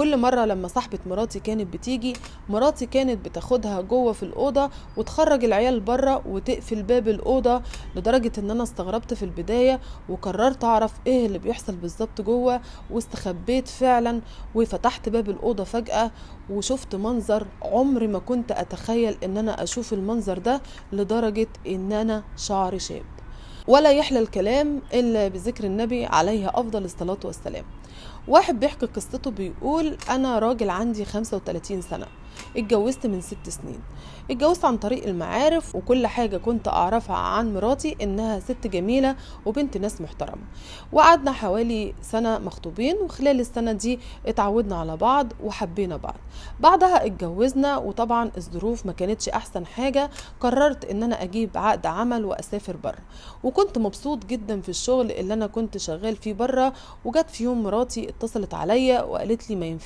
كل مرة لما صاحبة مراتي كانت بتيجي، مراتي كانت بتاخدها جوه في الأوضة وتخرج العيال بره وتقفل باب الأوضة، لدرجة ان انا استغربت في البداية وقررت اعرف ايه اللي بيحصل بالظبط جوه، واستخبيت فعلا وفتحت باب الأوضة فجأة وشفت منظر عمري ما كنت اتخيل ان انا اشوف المنظر ده، لدرجة ان انا شعري شاب. ولا يحلى الكلام إلا بذكر النبي عليه أفضل الصلاة والسلام. واحد بيحكي قصته بيقول: أنا راجل عندي 35 سنة، اتجوزت من 6 سنين. اتجوزت عن طريق المعارف، وكل حاجة كنت أعرفها عن مراتي إنها ست جميلة وبنت ناس محترمة. وقعدنا حوالي سنة مخطوبين، وخلال السنة دي اتعودنا على بعض وحبينا بعض. بعدها اتجوزنا، وطبعا الظروف ما كانتش أحسن حاجة. قررت إن أنا أجيب عقد عمل وأسافر بره، وكنت مبسوط جدا في الشغل اللي أنا كنت شغال فيه بره. وجت في يوم مراتي اتصلت عليا وقالت لي: ما ينفعش